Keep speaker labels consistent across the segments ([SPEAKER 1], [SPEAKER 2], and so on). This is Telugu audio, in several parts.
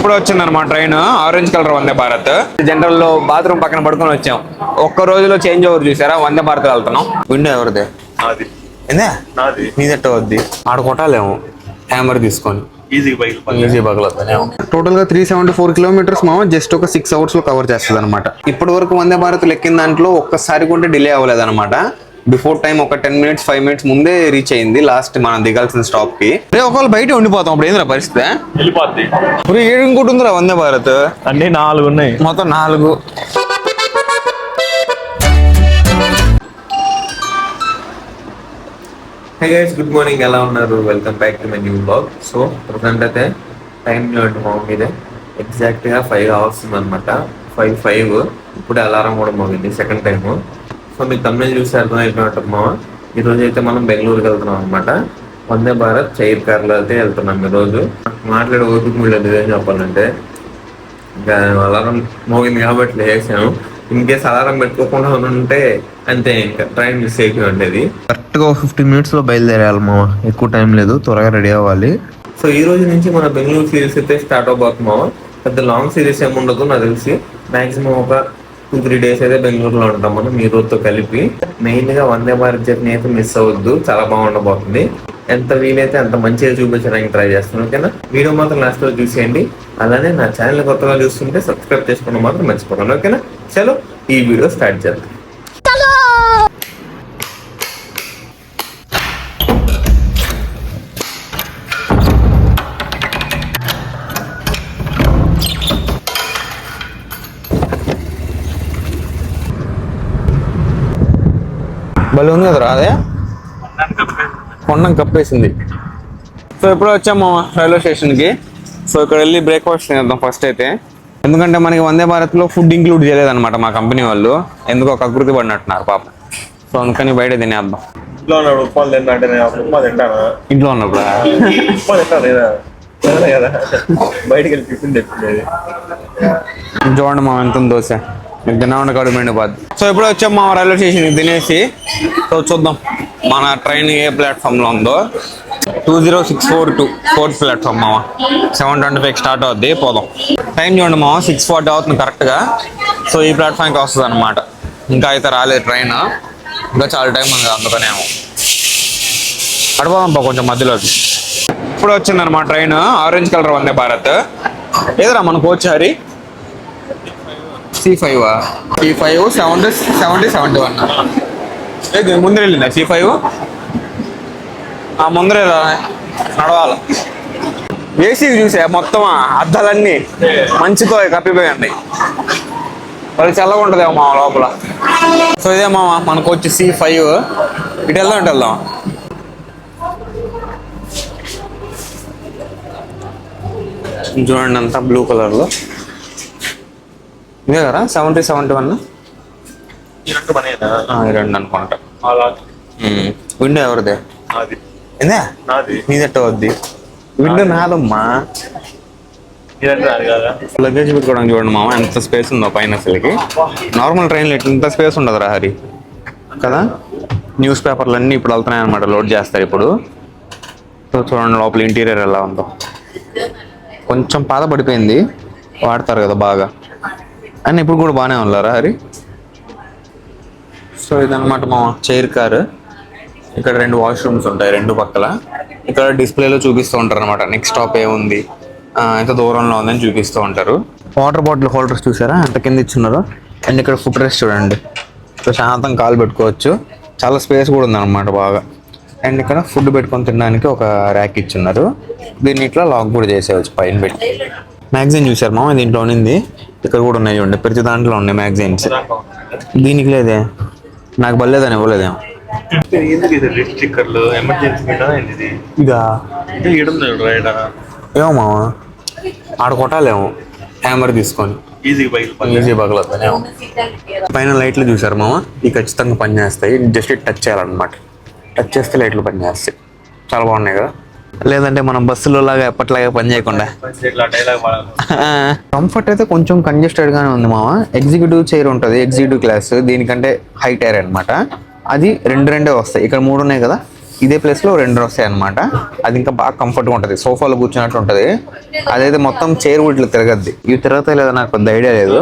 [SPEAKER 1] ఇప్పుడు వచ్చిందన్నమాట train orange colour Vande Bharat. General లో బాత్రూమ్ పక్కన పడుకొని వచ్చాం. ఒక్క రోజులో చేంజ్ ఓవర్ చూసారా, వందే భారత్ వెళ్తున్నాం. విండో ఎవరిదే? ఏందే నీదెట్ట వద్ది ఆడ కొట్టాలేమో హ్యామర్ తీసుకొని ఈజీ పగలవుతానేమో. టోటల్ గా 374 కిలోమీటర్స్ మామ జస్ట్ ఒక 6 hours లో కవర్ చేస్తుంది అనమాట. ఇప్పటి వరకు వందే భారత్ లెక్కిన దాంట్లో ఒక్కసారి కూడా డిలే అవ్వలేదు అనమాట. బిఫోర్ టైం ఒక 10 minutes 5 minutes ముందే రీచ్ అయింది లాస్ట్ మనం దిగాల్సిన స్టాప్ కి. ఒకవేళ బయట ఉండిపోతాం అప్పుడు ఏంద్రా పరిస్థితి? ఇప్పుడు ఇంకోటి ఉందిరా వందే భారత్.
[SPEAKER 2] అన్ని 4 ఉన్నాయి,
[SPEAKER 1] మొత్తం 4. హే గైస్, గుడ్ మార్నింగ్, ఎలా ఉన్నారు? Welcome back to my new blog. So present అయితే టైం చూడండి మా మీద ఎగ్జాక్ట్గా 5 hours ఉందన్నమాట. 5 ఇప్పుడు అలారం కూడా మోగింది సెకండ్ టైము. సో మీకు తమిళ చూసి అర్థమైపోయినట్టు మామ, ఈరోజు అయితే మనం బెంగళూరుకి వెళ్తున్నాం అనమాట. వందే భారత్ చైర్ కార్లో అయితే వెళ్తున్నాం ఈరోజు. మాట్లాడే ఓపిక లేదు ఏం చెప్పాలంటే, ఇంకా అలారం మోగింది కాబట్టి లేసాను. ఇన్ కేస్ అలారం పెట్టుకోకుండా ఉంటే అంతే, ఇంకా ట్రైన్ మిస్ అయిపోయి ఉండేది. కరెక్ట్గా 15 minutes బయలుదేరాలి మామ, ఎక్కువ టైం లేదు, త్వరగా రెడీ అవ్వాలి. సో ఈ రోజు నుంచి మన బెంగళూరు సిరీస్ అయితే స్టార్ట్ అవబోతుంది మామ. పెద్ద లాంగ్ సిరీస్ ఏమి ఉండదు నాకు తెలిసి. మాక్సిమం ఒక 2-3 days అయితే బెంగళూరులో ఉంటాం మనం మీ రోజుతో కలిపి. మెయిన్ గా వందే భారత్ జర్నీ అయితే మిస్ అవ్వద్దు, చాలా బాగుండబోతుంది. ఎంత వీలైతే అంత మంచిగా చూపించడానికి ట్రై చేస్తాను, ఓకేనా? వీడియో మాత్రం లాస్ట్ లో చూసేయండి. అలానే నా ఛానల్ కొత్తగా చూస్తుంటే సబ్స్క్రైబ్ చేసుకోవడం మాత్రం మర్చిపోకండి, ఓకేనా? చలో ఈ వీడియో స్టార్ట్ చేద్దాం. బలి ఉంది కదా అదే కొండం కప్పేసింది. సో ఇప్పుడు వచ్చాము రైల్వే స్టేషన్కి. సో ఇక్కడ వెళ్ళి బ్రేక్ఫాస్ట్ తినేద్దాం ఫస్ట్ అయితే. ఎందుకంటే మనకి వందే భారత్లో ఫుడ్ ఇంక్లూడ్ చేయలేదన్నమాట మా కంపెనీ వాళ్ళు. ఎందుకో ఒక అకృతి పడినట్టున్నారు పాపం. సో అందుకని బయట తినేద్దాం. ఇంట్లో ఉన్నప్పుడు
[SPEAKER 2] బయటకి వెళ్ళి టిఫిన్ తెచ్చుకునేది.
[SPEAKER 1] చూడండి మా ఎంత దోశ మీకు తిన్నా కడుపు మెండిపోద్ది. సో ఇప్పుడు వచ్చాం మా రైల్వే స్టేషన్కి తినేసి. సో చూద్దాం మన ట్రైన్ ఏ ప్లాట్ఫామ్లో ఉందో. 20642 4th ప్లాట్ఫామ్ మామ. 7:25 స్టార్ట్ అవుద్ది, పోదాం. టైం చూడండి మామ, 6:40 అవుతుంది కరెక్ట్గా. సో ఈ ప్లాట్ఫామ్కి వస్తుంది అనమాట. ఇంకా అయితే రాలేదు ట్రైన్, ఇంకా చాలా టైం ఉంది అందుకనేమో. అడపోదాం కొంచెం మధ్యలోకి. ఇప్పుడు వచ్చిందనమాట train orange colour Vande Bharat. ఏదరా మన కోచ్ హరి? C5 C5 70-71 ముందర వెళ్ళిందా C5? ముందరే నడవాలి. ఏసీ చూసా మొత్తం అద్దాలన్నీ మంచితో కప్పిపోయి ఉన్నాయి. వాళ్ళు చల్లగా ఉంటుందేమో మా లోపల. సో ఇదే మామ మనకు వచ్చి C5. ఇటు వెళ్దాం. చూడండి అంతా బ్లూ కలర్లో. ఇదే కదా 70-71 2 అనుకుంటా. విండో ఎవరిదే? ఏందే నీదెట్ట వద్ది? విండో నాదమ్మా. లగేజ్ పెట్టుకోవడానికి చూడండి మామ ఎంత స్పేస్ ఉందో పైన. అసలుకి నార్మల్ ట్రైన్లో ఇంత స్పేస్ ఉండదు రా హరి కదా. న్యూస్ పేపర్లు అన్నీ ఇప్పుడు వెళ్తున్నాయి అనమాట, లోడ్ చేస్తారు ఇప్పుడు. సో చూడండి లోపల ఇంటీరియర్ ఎలా ఉందో. కొంచెం పాత పడిపోయింది, వాడతారు కదా బాగా అని. ఇప్పుడు కూడా బాగానే ఉన్నారా హరి? సో ఇదన్నమాట మా చైర్ కారు. ఇక్కడ 2 washrooms ఉంటాయి 2 పక్కల. ఇక్కడ డిస్ప్లేలో చూపిస్తూ ఉంటారు అనమాట నెక్స్ట్ స్టాప్ ఏముంది, ఎంత దూరంలో ఉందని చూపిస్తూ ఉంటారు. వాటర్ బాటిల్ హోల్డర్స్ చూసారా ఎంత కింద ఇచ్చున్నారో. అండ్ ఇక్కడ ఫుట్ రెస్ట్ చూడండి, ప్రశాంతం కాలు పెట్టుకోవచ్చు. చాలా స్పేస్ కూడా ఉందన్నమాట బాగా. అండ్ ఇక్కడ ఫుడ్ పెట్టుకొని తినడానికి ఒక ర్యాక్ ఇచ్చున్నారు. దీన్ని ఇట్లా లాక్ కూడా చేసేవచ్చు పైన పెట్టి. మ్యాగజైన్ చూసారు మామ దీంట్లో ఉన్నింది. ఇక్కడ కూడా ఉన్నాయి చూడండి, ప్రతి దాంట్లో ఉన్నాయి మ్యాగజైన్స్. దీనికి లేదే, నాకు బలేదని ఇవ్వలేదేమో. ఇదా ఏమో మామ, ఆడ కొట్టాలేమో హ్యామర్ తీసుకొని ఈజీ పగలవుతానేమో. పైన లైట్లు చూసారు మామ, ఇవి ఖచ్చితంగా పనిచేస్తాయి. జస్ట్ టచ్ చేయాలన్నమాట. టచ్ చేస్తే లైట్లు పనిచేస్తాయి. చాలా బాగున్నాయి కదా. లేదంటే మనం బస్సులో లాగా ఎప్పట్లాగా పని చేయకుండా. కంఫర్ట్ అయితే కొంచెం కంజెస్టెడ్ గానే ఉంది మామ. ఎగ్జిక్యూటివ్ చైర్ ఉంటుంది, ఎగ్జిక్యూటివ్ క్లాస్. దీనికంటే హై టైర్ అనమాట. అది 2 వస్తాయి. ఇక్కడ 3 ఉన్నాయి కదా,
[SPEAKER 3] ఇదే ప్లేస్లో 2 వస్తాయి అనమాట. అది ఇంకా బాగా కంఫర్ట్గా ఉంటుంది, సోఫాలో కూర్చున్నట్టు ఉంటుంది. అదైతే మొత్తం చైర్ ఇట్లా తిరగద్ది. ఇవి తిరుగుతాయి లేదా నాకు పెద్ద ఐడియా లేదు.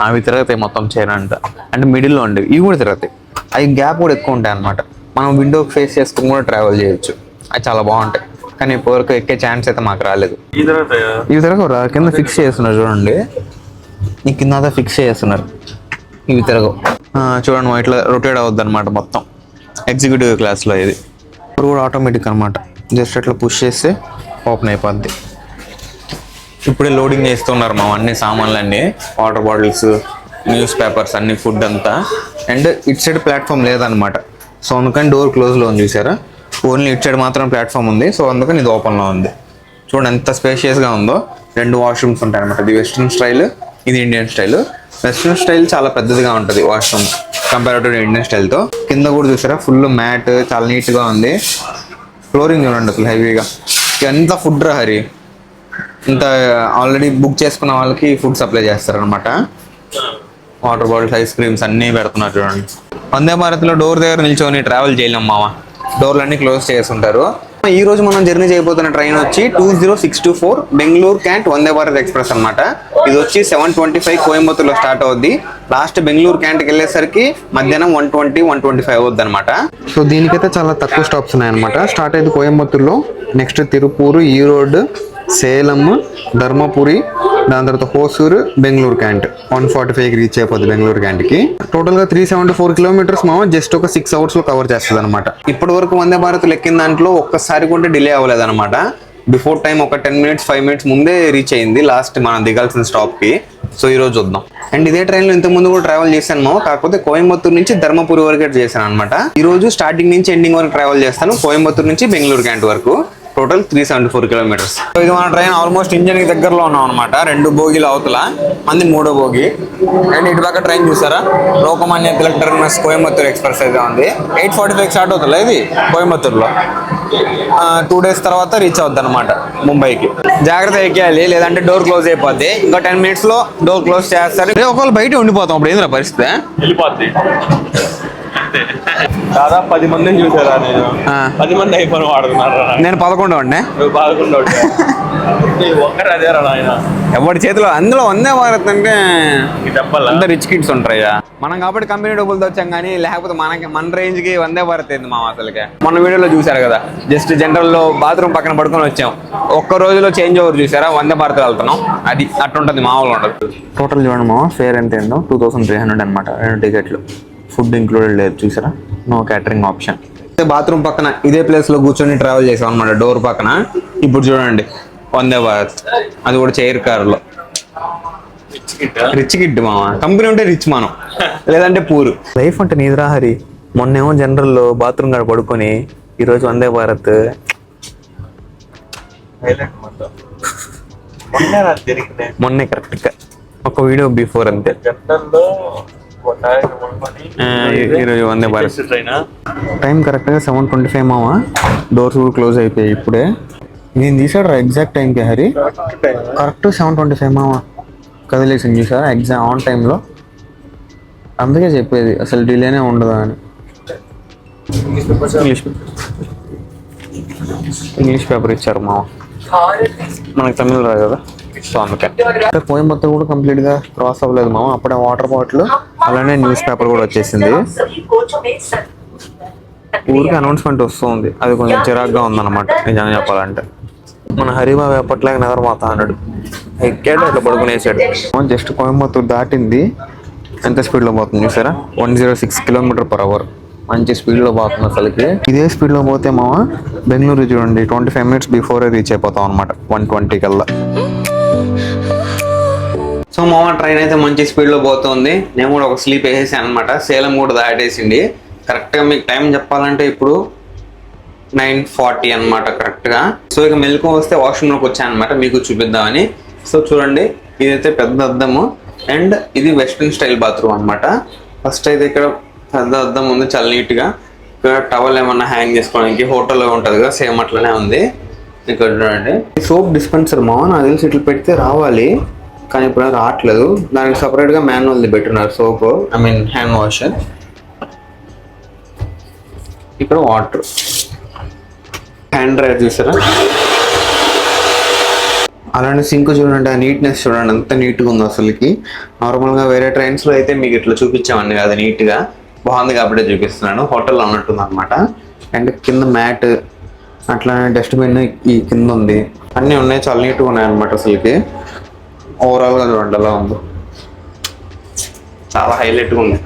[SPEAKER 3] అవి తిరుగుతాయి మొత్తం చైర్ అంటే మిడిల్లో ఉండేవి ఇవి కూడా తిరుగుతాయి. అవి గ్యాప్ కూడా ఎక్కువ ఉంటాయి అనమాట. మనం విండో ఫేస్ చేసుకుని కూడా ట్రావెల్ చేయొచ్చు. అవి చాలా బాగుంటాయి. కానీ ఇప్పటివరకు ఎక్కే ఛాన్స్ అయితే మాకు రాలేదు. ఇవి తిరగరా, కింద ఫిక్స్ చేస్తున్నారు చూడండి. ఈ కింద ఫిక్స్ చేస్తున్నారు, ఇవి తిరగవు. చూడండి ఇట్లా రొటేట్ అవుద్ది అనమాట మొత్తం. ఎగ్జిక్యూటివ్ క్లాస్లో ఇది కూడా ఆటోమేటిక్ అనమాట. జస్ట్ అట్లా పుష్ చేస్తే ఓపెన్ అయిపోద్ది. ఇప్పుడే లోడింగ్ చేస్తున్నారు మా అన్ని సామాన్లన్నీ, వాటర్ బాటిల్స్, న్యూస్ పేపర్స్, అన్ని ఫుడ్ అంతా. అండ్ ఇట్ సైడ్ ప్లాట్ఫామ్ లేదనమాట. సో అందుకని డోర్ క్లోజ్లో ఉంది చూసారా. ఓన్లీ ఇట్ సైడ్ మాత్రం ప్లాట్ఫామ్ ఉంది. సో అందుకని ఇది ఓపెన్లో ఉంది. చూడండి ఎంత స్పేషియస్గా ఉందో. 2 వాష్రూమ్స్ ఉంటాయి అనమాట. ఇది వెస్ట్రన్ స్టైల్, ఇది ఇండియన్ స్టైల్. వెస్ట్రన్ స్టైల్ చాలా పెద్దదిగా ఉంటుంది వాష్రూమ్ కంపేర్ టు ఇండియన్ స్టైల్తో. కింద కూడా చూసారా ఫుల్ మ్యాట్, చాలా నీట్గా ఉంది. ఫ్లోరింగ్ చూడండి అసలు హెవీగా. ఎంత ఫుడ్ రా హరి, ఇంత ఆల్రెడీ బుక్ చేసుకున్న వాళ్ళకి ఫుడ్ సప్లై చేస్తారనమాట. వాటర్ బాటిల్స్, ఐస్ క్రీమ్స్ అన్నీ పెడుతున్నారు చూడండి. వందే భారత్లో డోర్ దగ్గర నిల్చొని ట్రావెల్ చేయలేం మామ, డోర్లన్నీ క్లోజ్ చేస్తుంటారు. ఈ రోజు మనం జర్నీ చేయబోతున్న ట్రైన్ వచ్చి 20624 బెంగళూరు క్యాంట్ వందే భారత్ ఎక్స్ప్రెస్ అనమాట. ఇది వచ్చి 7:25 కోయంబత్తూర్లో స్టార్ట్ అవుద్ది. లాస్ట్ బెంగళూరు క్యాంట్కి వెళ్ళేసరికి మధ్యాహ్నం 1:20, 1:25 అవుద్ది అనమాట. సో దీనికైతే చాలా తక్కువ స్టాప్స్ ఉన్నాయన్నమాట. స్టార్ట్ అయ్యేది కోయంబత్తూర్లో, నెక్స్ట్ తిరుపూరు, ఈరోడ్, సేలం, ధర్మపురి, దాని తర్వాత హోసూరు, బెంగళూరు క్యాంట్. 1:45కి రీచ్ అయిపోద్ది బెంగళూరు క్యాంట్కి. టోటల్గా 374 కిలోమీటర్స్ మామ జస్ట్ ఒక 6 అవర్స్లో కవర్ చేస్తుంది అనమాట. ఇప్పటి వరకు వందే భారత్ ఎక్కిన దాంట్లో ఒక్కసారి కూడా డిలే అవ్వలేదు అనమాట. బిఫోర్ టైం ఒక 10 మినిట్స్ 5 మినిట్స్ ముందే రీచ్ అయింది లాస్ట్ మనం దిగాల్సిన స్టాప్కి. సో ఈ రోజు చూద్దాం. అండ్ ఇదే ట్రైన్లో ఇంతకుముందు కూడా ట్రావెల్ చేశాను, కాకపోతే కోయంబత్తూరు నుంచి ధర్మపురి వరకు చేశాను అనమాట. ఈ రోజు స్టార్టింగ్ నుంచి ఎండింగ్ వరకు ట్రావెల్ చేస్తాను, కోయంబత్తూరు నుంచి బెంగళూరు క్యాంట్ వరకు. Total 374 kilometres. సో ఇది మన ట్రైన్ ఆల్మోస్ట్ ఇంజన్కి దగ్గరలో ఉన్నాం అనమాట. 2 బోగీలు అవతల, మంది 3వ బోగి. అండ్ ఇటు పక్క ట్రైన్ చూసారా, లోకమాన్య తిలక్ టెర్మినస్ కోయంబత్తూర్ ఎక్స్ప్రెస్ అయితే ఉంది. 8:45 స్టార్ట్ అవుతుంది ఇది కోయంబత్తూర్లో. 2 days తర్వాత రీచ్ అవుద్ది అనమాట ముంబైకి. జాగ్రత్త ఎక్కేయాలి, లేదంటే డోర్ క్లోజ్ అయిపోద్ది. ఇంకా 10 minutes డోర్ క్లోజ్ చేస్తారు. ఒకవేళ బయట ఉండిపోతాం, అప్పుడు ఏంద్రా పరిస్థితి?
[SPEAKER 2] వెళ్ళిపోద్ది. దాదాపు 10 మందిని చూసారా నేను. 10 మంది ఐఫోన్ వాడుతున్నారు.
[SPEAKER 3] నేను 11 వాడినే.
[SPEAKER 2] నువ్వు 11 ఒక్కరు అదేరా నాయన.
[SPEAKER 3] ఎవరి చేతిలో అందులో వందే భారత్ అంటే
[SPEAKER 2] చెప్పాలా,
[SPEAKER 3] అంత రిచ్ కిడ్స్ ఉంటాయా. మనం కాబట్టి కంపెనీ డబ్బులతో వచ్చాం, కానీ లేకపోతే మన రేంజ్కి వందే భారత్ ఏంది మా అసలుకే. మన వీడియోలో చూసారు కదా, జస్ట్ జనరల్లో బాత్రూమ్ పక్కన పడుకొని వచ్చాం. ఒక్క రోజులో చేంజ్ ఓవర్ చూసారా, వందే భారత్ వెళ్తున్నాం. అది అట్టుంటుంది, మామూలుగా ఉండదు. టోటల్ చూడండి మా ఫేర్ ఎంత ఏందో 2300 అనమాట. 2 టికెట్లు, ఫుడ్ ఇంక్లూడెడ్ లేదు చూసారా, నో క్యాటరింగ్ ఆప్షన్. బాత్రూమ్ పక్కన ఇదే ప్లేస్లో కూర్చొని ట్రావెల్ చేసాం అనమాట, డోర్ పక్కన. ఇప్పుడు చూడండి వందే భారత్, అది కూడా చైర్ కారులో. రిచ్ కిడ్ మామ, కంపెనీ ఉంటే రిచ్ మనం, లేదంటే పూరు. లైఫ్ అంటే నీదిరా హరి. మొన్నేమో జనరల్లో బాత్రూమ్ కాడ పడుకొని, ఈరోజు వందే భారత్. మొన్నే కరెక్ట్గా ఒక వీడియో బిఫోర్ అంతే. ఈరోజు వందే భారత్ టైం కరెక్ట్గా 7:25 మామ. డోర్స్ కూడా క్లోజ్ అయిపోయాయి ఇప్పుడే. నేను తీసాడు రా ఎగ్జాక్ట్ టైంకి హరి, కరెక్ట్ 7:25 మామ కదిలేసింది చూసారా, ఎగ్జామ్ ఆన్ టైంలో. అందుకే చెప్పేది అసలు డిలేనే ఉండదు అని. ఇంగ్లీష్ పేపర్ ఇచ్చారు మామ, మనకి తమిళ రాదు కదా, సో అందుకే. కోయంబత్తూర్ కూడా కంప్లీట్గా క్రాస్ అవ్వలేదు మామ. అప్పుడే వాటర్ బాటిల్, అలానే న్యూస్ పేపర్ కూడా వచ్చేసింది. ఊరికి అనౌన్స్మెంట్ వస్తుంది, అది కొంచెం చిరాగ్గా ఉందన్నమాట నిజంగా చెప్పాలంటే. మన హరిబాబు ఎప్పట్లాగా నిద్రపోతా అన్నాడు, ఎక్కాడు అట్లా పడుకునేసాడు. జస్ట్ కోయంబత్తూర్ దాటింది, ఎంత స్పీడ్లో పోతుంది చూసారా, 106 km/h. మంచి స్పీడ్లో పోతుంది అసలుకి. ఇదే స్పీడ్లో పోతే మామ బెంగళూరు చూడండి 25 minutes బిఫోరే రీచ్ అయిపోతాం అనమాట, 1:20 కల్లా. సో మామ ట్రైన్ అయితే మంచి స్పీడ్లో పోతుంది. నేను కూడా ఒక స్లీప్ వేసేసాను అనమాట. సేలం కూడా దాటేసింది. కరెక్ట్గా మీకు టైం చెప్పాలంటే ఇప్పుడు 9:40 అనమాట కరెక్ట్గా. సో ఇక మెలకు వస్తే వాష్రూమ్లోకి వచ్చాను అనమాట, మీకు చూపిద్దామని. సో చూడండి, ఇదైతే పెద్ద అద్దము, అండ్ ఇది వెస్ట్రన్ స్టైల్ బాత్రూమ్ అనమాట. ఫస్ట్ అయితే ఇక్కడ పెద్ద అద్దం ఉంది, చాలా నీట్గా. ఇక్కడ టవల్ ఏమన్నా హ్యాంగ్ చేసుకోవడానికి, హోటల్లో ఉంటుంది కదా సేమ్ అట్లనే ఉంది. ఇక్కడ చూడండి సోప్ డిస్పెన్సర్ మామ, నాకు తెలిసి ఇట్లా పెడితే రావాలి, కానీ ఇప్పుడు రావట్లేదు. దానికి సపరేట్గా మాన్యువల్ది పెట్టున్నారు soap, I mean hand wash. ఇక్కడ వాటర్, హ్యాండ్ డ్రైవర్ చూసారా, అలానే సింక్ చూడండి, ఆ నీట్నెస్ చూడండి ఎంత నీట్గా ఉందో అసలుకి. నార్మల్గా వేరే ట్రైన్స్లో అయితే మీకు ఇట్లా చూపించామండి అది నీట్గా బాగుంది కాబట్టి చూపిస్తున్నాను. హోటల్లో ఉన్నట్టుంది అనమాట. అండ్ కింద మ్యాట్ అట్లానే డస్ట్బిన్ ఈ కింద ఉంది, అన్నీ ఉన్నాయి, చాలా నీట్గా ఉన్నాయి అనమాట అసలుకి. ఓవరాల్గా చూడండి ఎలా ఉందో, చాలా హైలైట్గా ఉంది.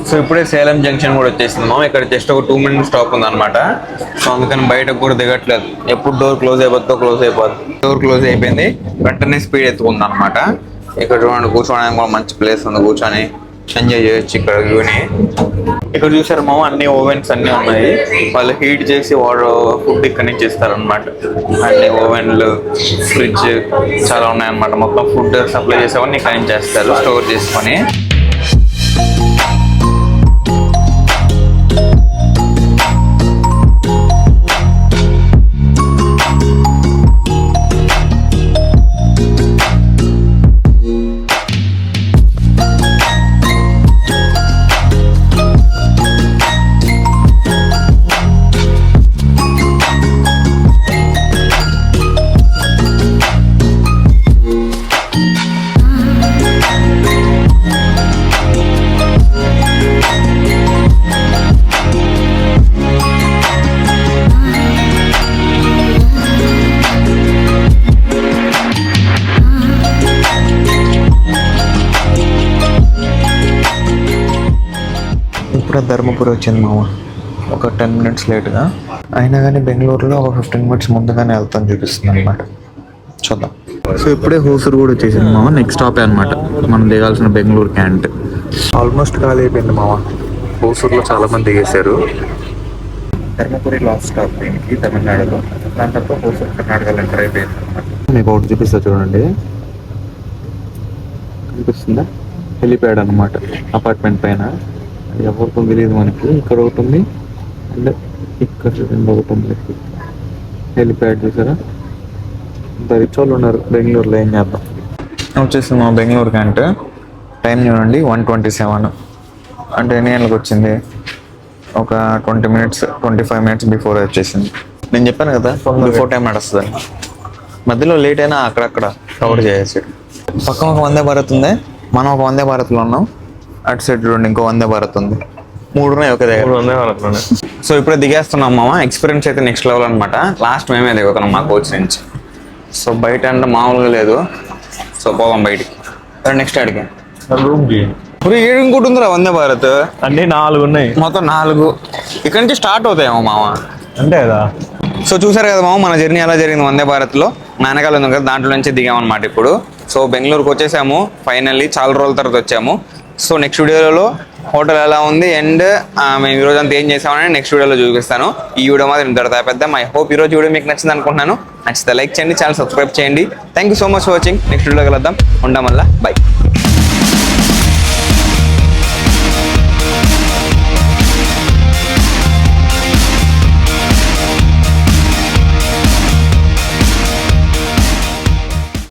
[SPEAKER 3] సో ఇప్పుడే సేలం జంక్షన్ కూడా వచ్చేసింది మామ. ఇక్కడ జస్ట్ ఒక 2 minutes స్టాప్ ఉంది అనమాట. సో అందుకని బయటకు కూడా దిగట్లేదు, ఎప్పుడు డోర్ క్లోజ్ అయిపోద్ది. డోర్ క్లోజ్ అయిపోయింది, వెంటనే స్పీడ్ ఎత్తుకుంది అనమాట. ఇక్కడ చూడండి కూర్చోడానికి కూడా మంచి ప్లేస్ ఉంది, కూర్చొని ఎంజాయ్ చేయొచ్చు ఇక్కడ వ్యూని. ఇక్కడ చూసారు మామ, అన్ని ఓవెన్స్ అన్నీ ఉన్నాయి. వాళ్ళు హీట్ చేసి ఫుడ్ ఇక్కడ నుంచి ఇస్తారనమాట. అన్ని ఓవెన్లు, ఫ్రిడ్జ్ చాలా ఉన్నాయన్నమాట. మొత్తం ఫుడ్ సప్లై చేసేవన్నీ ఇక్కడ నుంచి చేస్తారు స్టోర్ చేసుకొని. ఇప్పుడు ధర్మపురి వచ్చింది మామ, ఒక 10 minutes లేట్గా. అయినా కానీ బెంగళూరులో ఒక 15 minutes ముందుగానే వెళ్తాను చూపిస్తుంది అనమాట. చూద్దాం. సో ఇప్పుడే హోసూరు కూడా వచ్చేసింది మామ, నెక్స్ట్ స్టాప్ అనమాట మనం దిగాల్సిన బెంగళూరు క్యాంట్. ఆల్మోస్ట్ ఖాళీ అయిపోయింది మామ. హోసూరులో చాలా మంది దిగేశారు. ధర్మపురి లాస్ట్ స్టాప్ దీనికి తమిళనాడులో, దాని తర్వాత హోసూరు కర్ణాటకలో ఎంటర్ అయిపోయింది అనమాట. మీకు ఒకటి చూపిస్తా చూడండి, కనిపిస్తుందా? హెలిప్యాడ్ అనమాట అపార్ట్మెంట్ పైన. ఎవరితో తెలియదు మనకి. ఇక్కడ ఒకటి ఉంది అండ్ ఇక్కడ చూడండి ఒకటి ఉంది. హెలిప్యాడ్ చూసారా, ఇంత రిచ్ వాళ్ళు ఉన్నారు బెంగళూరులో. ఏం చేద్దాం. వచ్చేసింది మా బెంగళూరు క్యాంట్. టైం చూడండి 1:27. అంటే ఎన్ని గంటలకు వచ్చింది? ఒక 20 minutes 25 minutes బిఫోర్ వచ్చేసింది. నేను చెప్పాను కదా బిఫోర్ టైం నడుస్తుందని. మధ్యలో లేట్ అయినా అక్కడక్కడ కవర్ చేయొచ్చు. పక్కన ఒక వందే భారత్ ఉంది, మనం ఒక వందే భారత్లో ఉన్నాం. అటు సైడ్ చూడండి ఇంకో వందే భారత్ ఉంది. 3 ఉన్నాయి ఒకే దగ్గర. సో ఇప్పుడే దిగేస్తున్నాం మామ. ఎక్స్పీరియన్స్ అయితే నెక్స్ట్ లెవెల్ అనమాట. లాస్ట్ మేమే దిగుతున్నాం మా కోచ్ నుంచి. సో బయట అంటే మామూలుగా లేదు. సో పోదాం బయటికి. నెక్స్ట్ అడిగి ఏడు ఇంకోటి ఉందిరా వందే భారత్.
[SPEAKER 2] అన్ని 4 ఉన్నాయి,
[SPEAKER 3] మొత్తం 4 ఇక్కడ నుంచి స్టార్ట్ అవుతాయేమో మామ.
[SPEAKER 2] అంతే కదా.
[SPEAKER 3] సో చూసారు కదా మామ మన జర్నీ ఎలా జరిగింది వందే భారత్లో. వెనకాల ఉంది కదా దాంట్లో నుంచి దిగామన్నమాట ఇప్పుడు. సో బెంగళూరుకి వచ్చేసాము ఫైనల్లీ, చాలా రోజుల తర్వాత వచ్చాము. సో నెక్స్ట్ వీడియోలో హోటల్ ఎలా ఉంది అండ్ మేము ఈరోజు అంతా ఏం చేసామని నెక్స్ట్ వీడియోలో చూపిస్తాను. ఈ వీడియో మాత్రం ఇంత పెద్ద. ఐ హోప్ ఈరోజు వీడియో మీకు నచ్చింది అనుకుంటున్నాను. నచ్చితే లైక్ చేయండి, ఛానల్ సబ్స్క్రైబ్ చేయండి. Thank you so much for watching. Next video కలుద్దాం. ఉంటాం వల్ల బై.